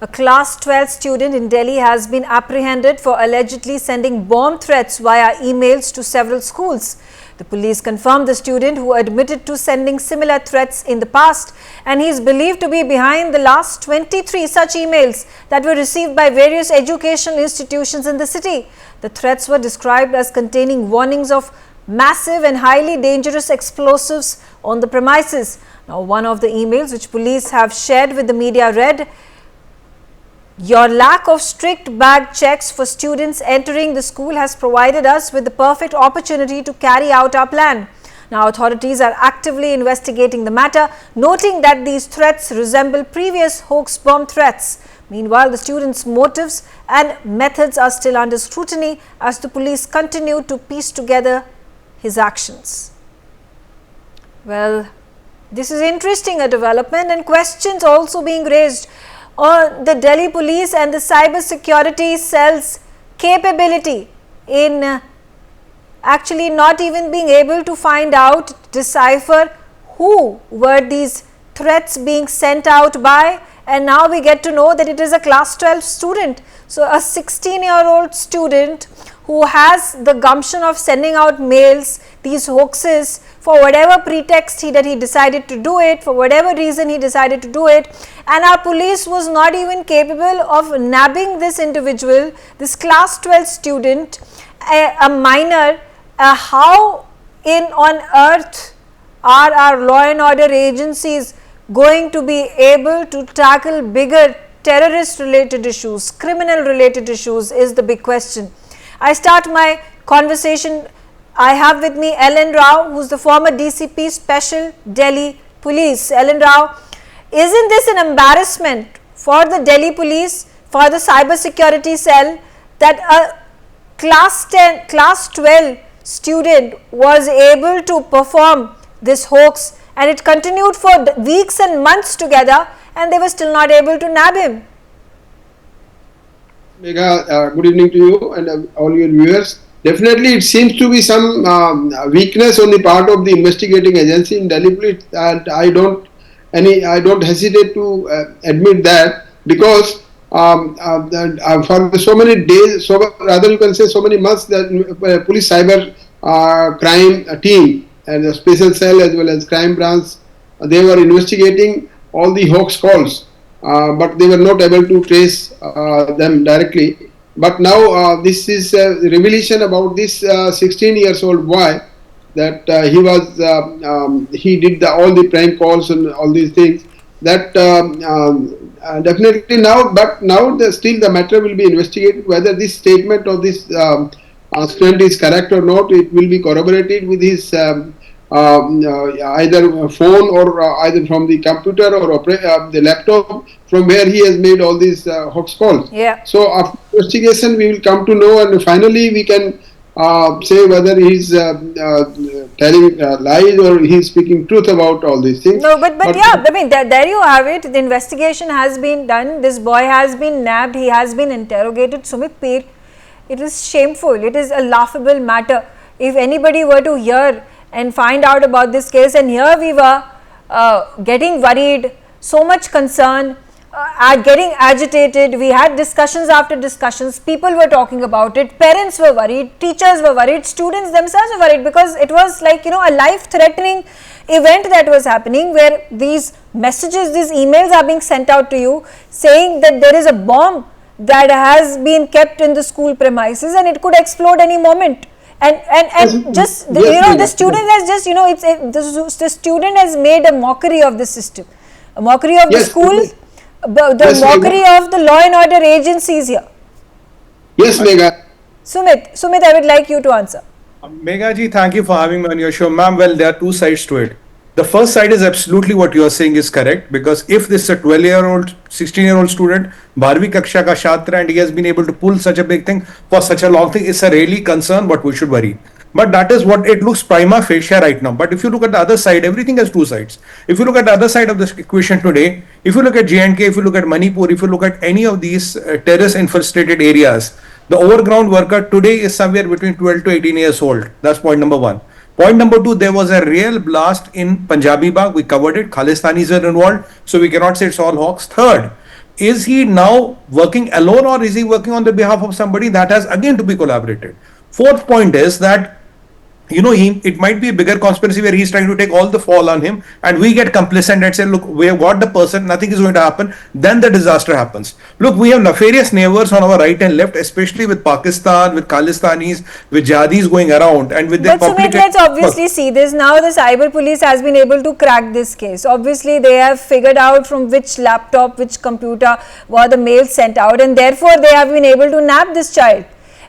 A class 12 student in Delhi has been apprehended for allegedly sending bomb threats via emails to several schools. The police confirmed the student, who admitted to sending similar threats in the past, and he is believed to be behind the last 23 such emails that were received by various educational institutions in the city. The threats were described as containing warnings of massive and highly dangerous explosives on the premises. Now, one of the emails which police have shared with the media read, "Your lack of strict bag checks for students entering the school has provided us with the perfect opportunity to carry out our plan." Now, authorities are actively investigating the matter, noting that these threats resemble previous hoax bomb threats. Meanwhile, the students' motives and methods are still under scrutiny as the police continue to piece together his actions. Well, this is interesting, a development, and questions also being raised on the Delhi police and the cybersecurity cell's capability in actually not even being able to find out, decipher who were these threats being sent out by, and now we get to know that it is a class 12 student. So, a 16-year-old student who has the gumption of sending out mails, these hoaxes, for whatever pretext that he decided to do it, for whatever reason he decided to do it, and our police was not even capable of nabbing this individual, this class 12 student, a minor. How on earth are our law and order agencies going to be able to tackle bigger terrorist related issues, criminal related issues, is the big question. I start my conversation. I have with me Ellen Rao, who is the former DCP Special Delhi Police. Ellen Rao, isn't this an embarrassment for the Delhi Police, for the cybersecurity cell, that a class 12 student was able to perform this hoax, and it continued for weeks and months together, and they were still not able to nab him? Megha, good evening to you and all your viewers. Definitely, it seems to be some weakness on the part of the investigating agency in Delhi Police, and I don't hesitate to admit that, because for so many days, rather you can say so many months, that police cyber crime team and the special cell as well as crime branch, they were investigating all the hoax calls, but they were not able to trace them directly. But now this is a revelation about this 16 years old boy, that he did all the prank calls and all these things. That definitely now, but now still the matter will be investigated, whether this statement of this student is correct or not. It will be corroborated with his either phone or either from the computer or the laptop from where he has made all these hoax calls. Yeah. So after investigation we will come to know, and finally we can say whether he is telling lies or he is speaking truth about all these things. No, but yeah, I mean, there you have it. The investigation has been done. This boy has been nabbed. He has been interrogated. Sumit Peer, it is shameful. It is a laughable matter. If anybody were to hear and find out about this case, and here we were getting worried, so much concern, getting agitated. We had discussions after discussions. People were talking about it. Parents were worried. Teachers were worried. Students themselves were worried, because it was like, a life-threatening event that was happening, where these messages, these emails are being sent out to you saying that there is a bomb that has been kept in the school premises and it could explode any moment. And just the student has just the student has made a mockery of the system, a mockery of the school, the mockery of the law and order agencies here. Yes, Megha. Sumit, I would like you to answer. Megha ji, thank you for having me on your show. Ma'am, well, there are two sides to it. The first side is absolutely what you are saying is correct, because if this is a 12-year-old, 16-year-old student, 12वीं कक्षा का छात्र, and he has been able to pull such a big thing for such a long thing, it's a really concern, but we should worry. But that is what it looks prima facie right now. But if you look at the other side, everything has two sides. If you look at the other side of this equation today, if you look at J&K, if you look at Manipur, if you look at any of these terrorist infiltrated areas, the overground worker today is somewhere between 12 to 18 years old. That's point number one. Point number two, there was a real blast in Punjabi Bagh. We covered it. Khalistanis were involved. So we cannot say it's all hoax. Third, is he now working alone or is he working on the behalf of somebody? That has again to be collaborated. Fourth point is that, it might be a bigger conspiracy where he's trying to take all the fall on him and we get complacent and say, look, we have got the person, nothing is going to happen. Then the disaster happens. Look, we have nefarious neighbors on our right and left, especially with Pakistan, with Khalistanis, with Jihadis going around and with their But Sumit, let's obviously see this. Now the cyber police has been able to crack this case. Obviously, they have figured out from which laptop, which computer were the mails sent out, and therefore they have been able to nab this child.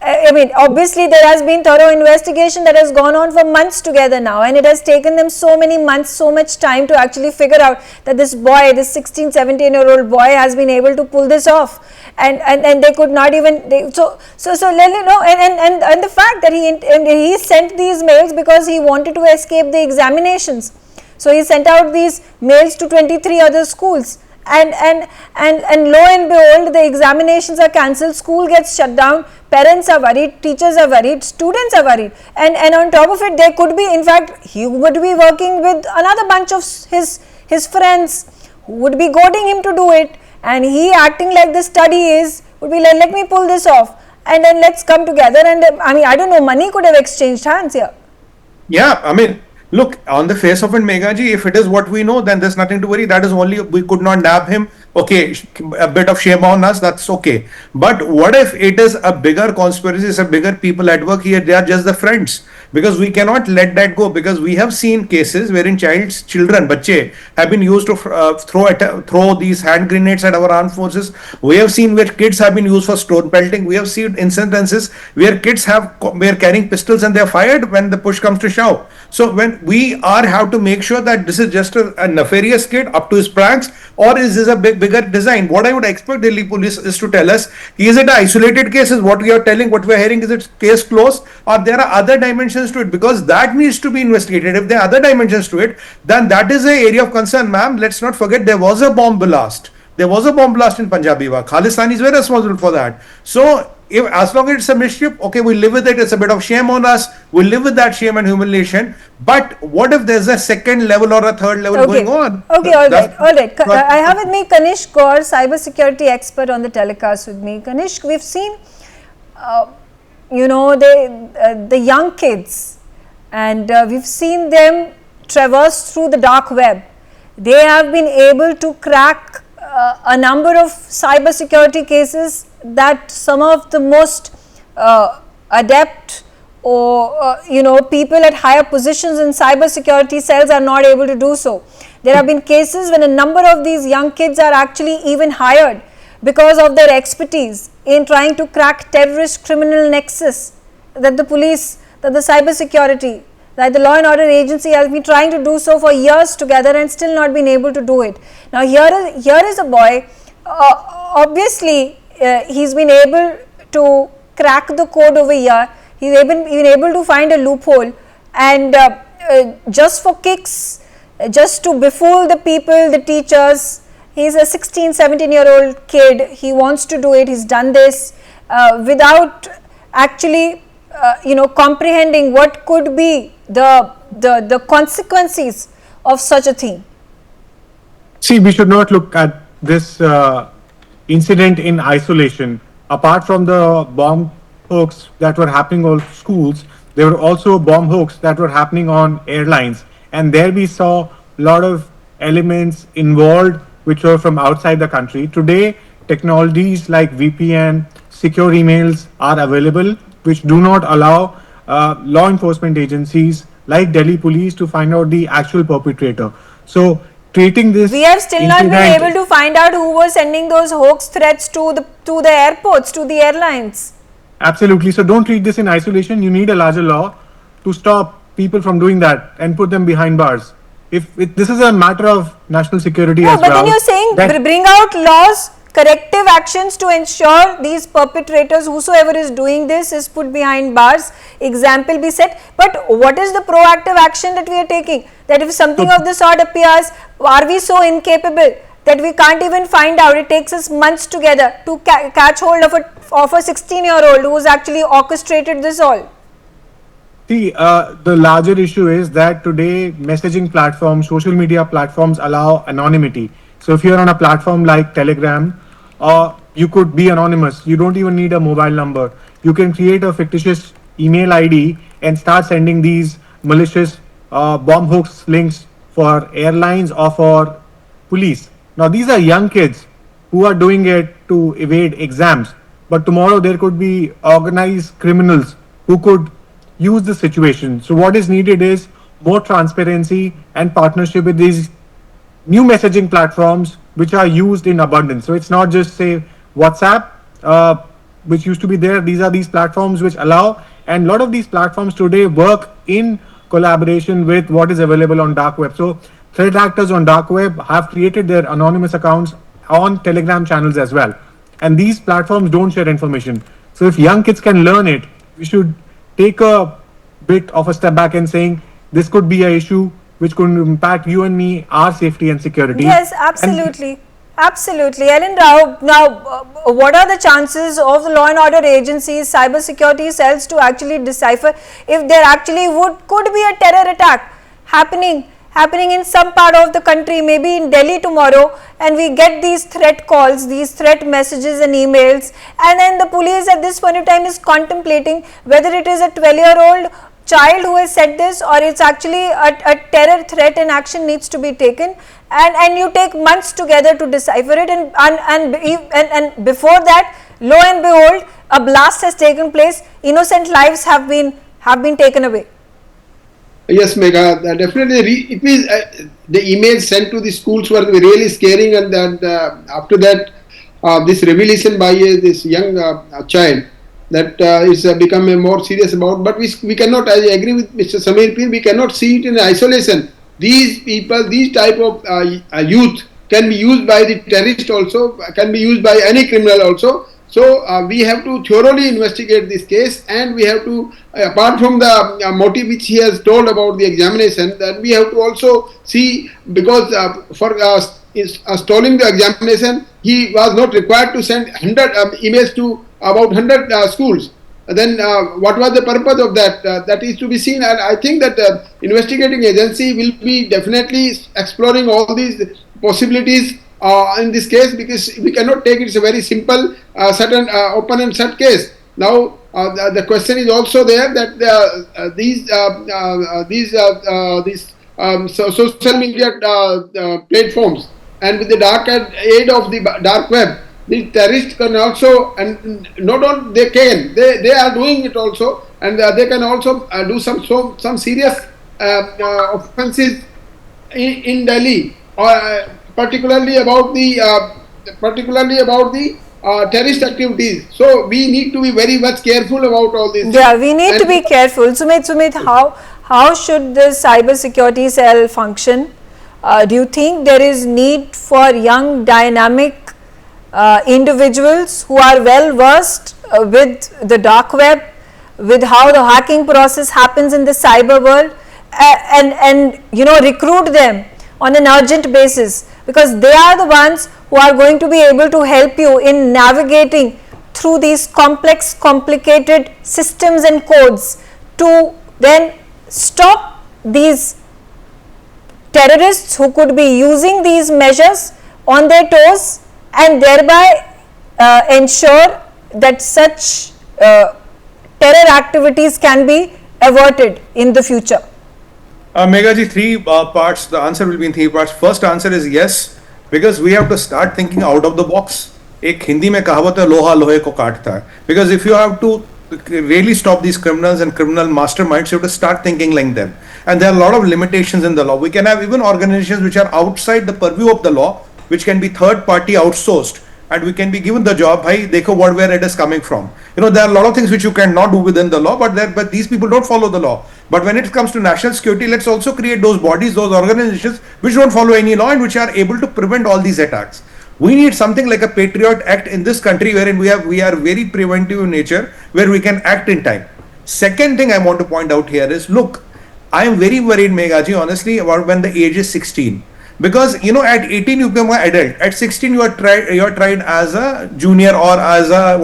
I mean, obviously there has been thorough investigation that has gone on for months together now, and it has taken them so many months, so much time to actually figure out that this boy, this 16, 17-year-old boy has been able to pull this off, and they could not even, so let you know, and the fact that he sent these mails because he wanted to escape the examinations. So he sent out these mails to 23 other schools. And lo and behold, the examinations are cancelled, school gets shut down, parents are worried, teachers are worried, students are worried, and on top of it, there could be, in fact, he would be working with another bunch of his friends who would be goading him to do it, and he acting like the study is, would be like, let me pull this off, and then let's come together, and I mean, I don't know, money could have exchanged hands here. Yeah, I mean, look, on the face of it, Meghaji, if it is what we know, then there's nothing to worry. That is only, we could not nab him. Okay, a bit of shame on us, that's okay. But what if it is a bigger conspiracy, it's a bigger people at work here, they are just the friends? Because we cannot let that go, because we have seen cases wherein children, bache, have been used to throw these hand grenades at our armed forces. We have seen where kids have been used for stone pelting. We have seen incidences where kids were carrying pistols and they are fired when the push comes to shove. So when we have to make sure that this is just a nefarious kid up to his pranks, or is this a bigger design? What I would expect Delhi police is to tell us, is it an isolated case, is what we are telling, what we are hearing, is it case closed, or there are other dimensions to it, because that needs to be investigated. If there are other dimensions to it, then that is an area of concern, ma'am. Let's not forget there was a bomb blast. There was a bomb blast in Punjabi Bagh. Khalistanis were responsible for that. So, if as long as it's a mischief, okay, we live with it. It's a bit of shame on us. We live with that shame and humiliation. But what if there's a second level or a third level going on? Okay, all right. I have with me Kanish Kaur, cybersecurity expert on the telecast with me. Kanish, we've seen, the young kids, and we've seen them traverse through the dark web. They have been able to crack a number of cybersecurity cases that some of the most adept or people at higher positions in cybersecurity cells are not able to do so. There have been cases when a number of these young kids are actually even hired because of their expertise in trying to crack terrorist criminal nexus that the police, that the cybersecurity, that the law and order agency has been trying to do so for years together and still not been able to do it. Now here is a boy, obviously he's been able to crack the code over here, he's been able to find a loophole, and just for kicks, just to befool the people, the teachers, he's a 16, 17-year-old kid, he wants to do it, he's done this without actually comprehending what could be the consequences of such a thing. See, we should not look at this incident in isolation. Apart from the bomb hoax that were happening on schools, there were also bomb hoax that were happening on airlines. And there we saw a lot of elements involved which were from outside the country. Today, technologies like VPN, secure emails are available, which do not allow law enforcement agencies like Delhi police to find out the actual perpetrator. So treating this, we have still not been able to find out who was sending those hoax threats to the airports, to the airlines. Absolutely. So don't treat this in isolation. You need a larger law to stop people from doing that and put them behind bars. If this is a matter of national security as well. But then you're saying bring out laws, corrective actions to ensure these perpetrators, whosoever is doing this, is put behind bars, example be set. But what is the proactive action that we are taking? That if something of the sort appears, are we so incapable that we can't even find out? It takes us months together to catch hold of a 16-year-old who has actually orchestrated this all. See, the larger issue is that today messaging platforms, social media platforms allow anonymity. So if you're on a platform like Telegram you could be anonymous. You don't even need a mobile number. You can create a fictitious email ID and start sending these malicious bomb hoax links for airlines or for police. Now, these are young kids who are doing it to evade exams. But tomorrow there could be organized criminals who could use the situation. So, what is needed is more transparency and partnership with these new messaging platforms which are used in abundance. So it's not just say WhatsApp, which used to be there. These platforms which allow, and a lot of these platforms today work in collaboration with what is available on dark web. So threat actors on dark web have created their anonymous accounts on Telegram channels as well. And these platforms don't share information. So if young kids can learn it, we should take a bit of a step back and saying this could be an issue which could impact you and me, our safety and security. Yes, absolutely. Absolutely. Ellen Rao, now what are the chances of the law and order agencies, cybersecurity cells to actually decipher if there actually could be a terror attack happening in some part of the country, maybe in Delhi tomorrow, and we get these threat calls, these threat messages and emails, and then the police at this point in time is contemplating whether it is a 12-year-old child who has said this or it's actually a terror threat and action needs to be taken, and you take months together to decipher it, and before that, lo and behold, a blast has taken place, innocent lives have been taken away. Yes, Megha, definitely. It means the emails sent to the schools were really scaring, and that after that, this revelation by this young child that is become more serious about. But we cannot. I agree with Mr. Samir Pir. We cannot see it in isolation. These people, these type of youth, can be used by the terrorist also, can be used by any criminal also. So we have to thoroughly investigate this case, and we have to, apart from the motive which he has told about the examination, that we have to also see, because for stalling the examination, he was not required to send 100 emails to about 100 schools. Then what was the purpose of that? That is to be seen, and I think that investigating agency will be definitely exploring all these possibilities in this case, because we cannot take it as a very simple certain open and shut case. Now the question is also there that these social media platforms, and with the aid of the dark web, the terrorists can also, and not only they are doing it also, and they can also do some serious offenses in Delhi, or particularly about the terrorist activities. So we need to be very much careful about all this. Yeah, we need to be careful. Sumit, how should the cybersecurity cell function? Do you think there is need for young, dynamic individuals who are well versed with the dark web, with how the hacking process happens in the cyber world, and recruit them on an urgent basis, because they are the ones who are going to be able to help you in navigating through these complex, complicated systems and codes to then stop these terrorists who could be using these measures on their toes, and thereby ensure that such terror activities can be averted in the future. Megha ji, three parts. The answer will be in three parts. First answer is yes, because we have to start thinking out of the box. एक हिंदी में कहावत है, लोहा लोहे को काटता है. Because if you have to really stop these criminals and criminal masterminds, you have to start thinking like them. And there are a lot of limitations in the law. We can have even organizations which are outside the purview of the law, which can be third party outsourced, and we can be given the job, bhai, dekho where it is coming from. There are a lot of things which you cannot do within the law, but these people don't follow the law. But when it comes to national security, let's also create those bodies, those organizations which don't follow any law and which are able to prevent all these attacks. We need something like a Patriot Act in this country, wherein we are very preventive in nature, where we can act in time. Second thing I want to point out here is, look, I am very worried, Megha ji, honestly, about when the age is 16. Because at 18 you become an adult, at 16 you are tried as a junior, or as a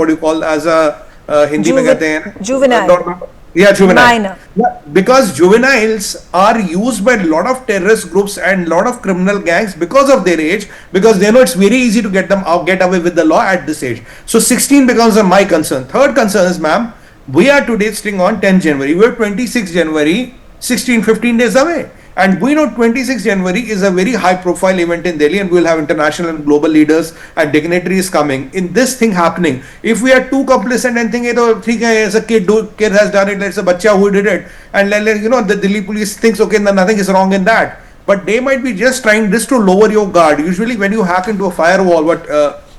as a Hindi mein kehte hain, juvenile. Yeah, juvenile. Minor. Yeah, because juveniles are used by a lot of terrorist groups and lot of criminal gangs because of their age, because they know it's very easy to get them out, get away with the law at this age. So 16 becomes my concern. Third concern is, ma'am, we are today sitting on 10 January. We're 26 January, 16, 15 days away. And we know 26 January is a very high profile event in Delhi, and we'll have international and global leaders and dignitaries coming. In this thing happening, if we are too complacent and think, as a kid has done it, it's a bacha who did it, and the Delhi police thinks, okay, nothing is wrong in that. But they might be just trying this to lower your guard. Usually when you hack into a firewall, what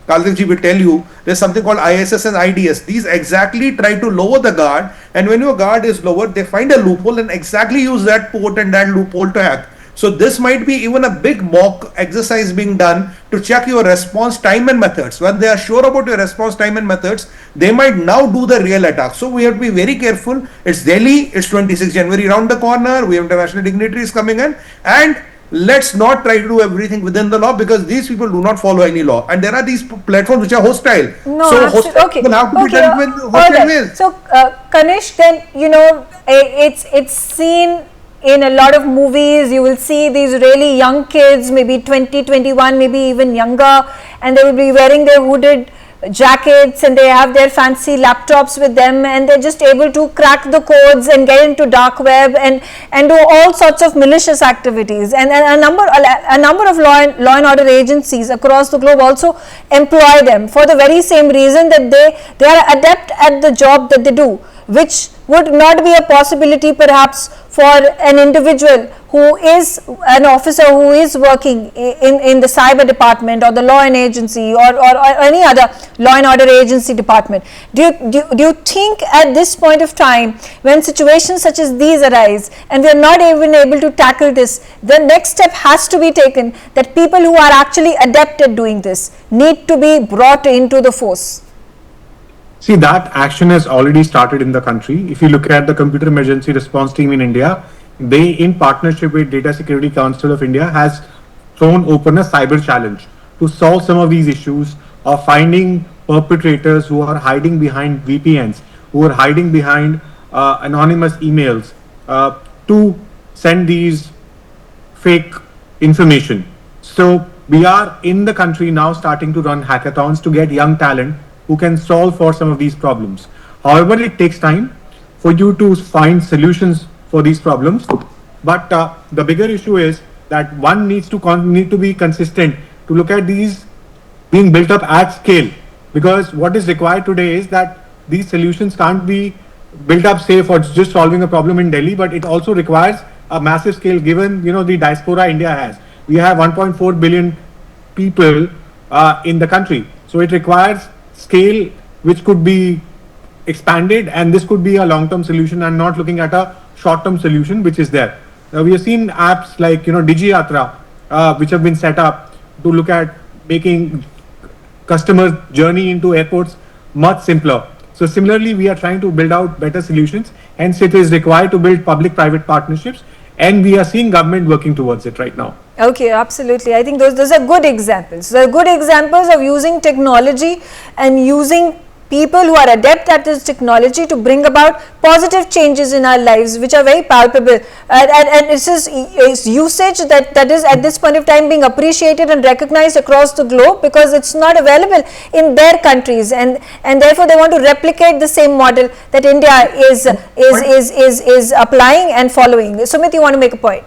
Karthik ji will tell you, there's something called ISS and IDS. These exactly try to lower the guard, and when your guard is lowered, they find a loophole and exactly use that port and that loophole to hack. So this might be even a big mock exercise being done to check your response time and methods. When they are sure about your response time and methods, they might now do the real attack. So we have to be very careful. It's Delhi, it's 26 January around the corner, we have international dignitaries coming in, and let's not try to do everything within the law, because these people do not follow any law, and there are these platforms which are hostile. No, so absolutely. hostile people have to be dealt with All hostile right. ways. So, Kanish, then it's seen in a lot of movies. You will see these really young kids, maybe 20, 21, maybe even younger, and they will be wearing their hooded jackets, and they have their fancy laptops with them, and they're just able to crack the codes and get into dark web and do all sorts of malicious activities. And a number of law and order agencies across the globe also employ them for the very same reason, that they are adept at the job that they do, which would not be a possibility perhaps for an individual who is an officer who is working in the cyber department or the law and agency or any other law and order agency department. Do you think at this point of time, when situations such as these arise and we are not even able to tackle this, the next step has to be taken, that people who are actually adept at doing this need to be brought into the force? See, that action has already started in the country. If you look at the Computer Emergency Response Team in India, they, in partnership with Data Security Council of India, has thrown open a cyber challenge to solve some of these issues of finding perpetrators who are hiding behind VPNs, who are hiding behind anonymous emails to send these fake information. So we are in the country now starting to run hackathons to get young talent who can solve for some of these problems. However, it takes time for you to find solutions for these problems. But the bigger issue is that one needs to be consistent to look at these being built up at scale, because what is required today is that these solutions can't be built up, say, for just solving a problem in Delhi, but it also requires a massive scale, given the diaspora India has. We have 1.4 billion people in the country, so it requires scale which could be expanded, and this could be a long-term solution and not looking at a short-term solution which is there. We have seen apps like DigiYatra which have been set up to look at making customer journey into airports much simpler. So similarly, we are trying to build out better solutions, hence it is required to build public-private partnerships, and we are seeing government working towards it right now. Okay, absolutely. I think those are good examples. Those are good examples of using technology and using people who are adept at this technology to bring about positive changes in our lives, which are very palpable. And this is usage that is at this point of time being appreciated and recognized across the globe, because it's not available in their countries, and therefore they want to replicate the same model that India is applying and following. Sumit, you want to make a point?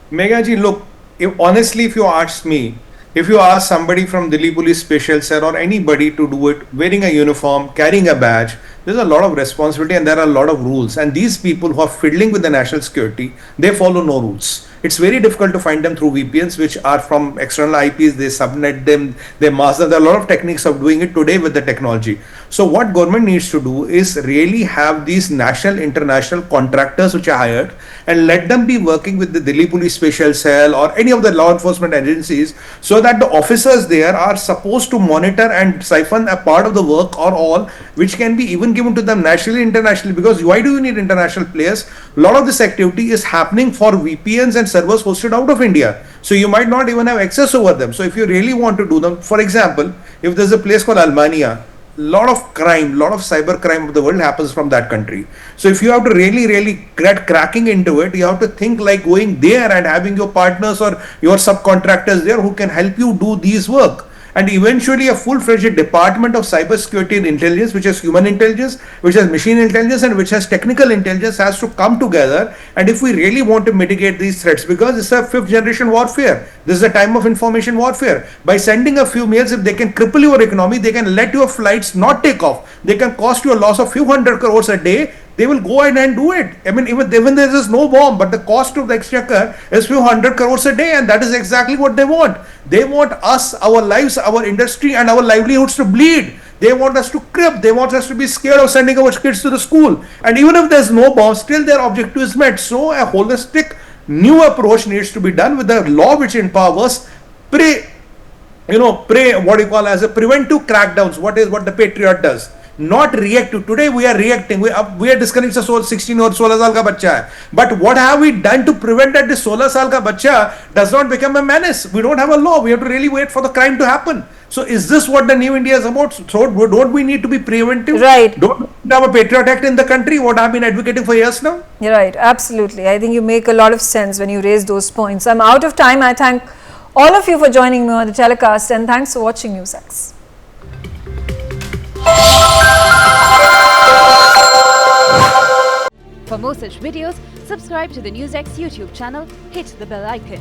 Megha ji, look, if you ask me, if you ask somebody from Delhi Police Special Cell or anybody to do it wearing a uniform, carrying a badge, there's a lot of responsibility and there are a lot of rules. And these people who are fiddling with the national security, they follow no rules. It's very difficult to find them through VPNs, which are from external IPs. They subnet them, they mask them. There are a lot of techniques of doing it today with the technology. So what government needs to do is really have these national, international contractors which are hired, and let them be working with the Delhi Police Special Cell or any of the law enforcement agencies, so that the officers there are supposed to monitor and siphon a part of the work or all, which can be even given to them nationally, internationally. Because why do you need international players? A lot of this activity is happening for VPNs and servers hosted out of India. So you might not even have access over them. So if you really want to do them, for example, if there's a place called Almania, lot of crime, lot of cyber crime of the world happens from that country. So if you have to really get cracking into it, you have to think like going there and having your partners or your subcontractors there who can help you do these work. And eventually a full-fledged department of cybersecurity and intelligence, which has human intelligence, which has machine intelligence, and which has technical intelligence, has to come together. And if we really want to mitigate these threats, because it's a fifth generation warfare, this is a time of information warfare. By sending a few mails, if they can cripple your economy, they can let your flights not take off, they can cost you a loss of few hundred crores a day, they will go ahead and do it. I mean, even there is no bomb, but the cost of the exchequer is few hundred crores a day, and that is exactly what they want. They want us, our lives, our industry, and our livelihoods to bleed. They want us to crib. They want us to be scared of sending our kids to the school. And even if there's no bomb, still their objective is met. So a holistic new approach needs to be done with the law which empowers what do you call as a preventive crackdowns. What the Patriot does. Not reactive. Today we are reacting. We are discouraging the 16 or 16 साल का बच्चा है. But what have we done to prevent that this 16 साल का बच्चा does not become a menace? We don't have a law. We have to really wait for the crime to happen. So is this what the new India is about? So don't we need to be preventive? Right. Don't we have a Patriot Act in the country? What I've been advocating for years now. You're right. Absolutely. I think you make a lot of sense when you raise those points. I'm out of time. I thank all of you for joining me on the telecast, and thanks for watching NewsX. For more such videos, subscribe to the NewsX YouTube channel, hit the bell icon.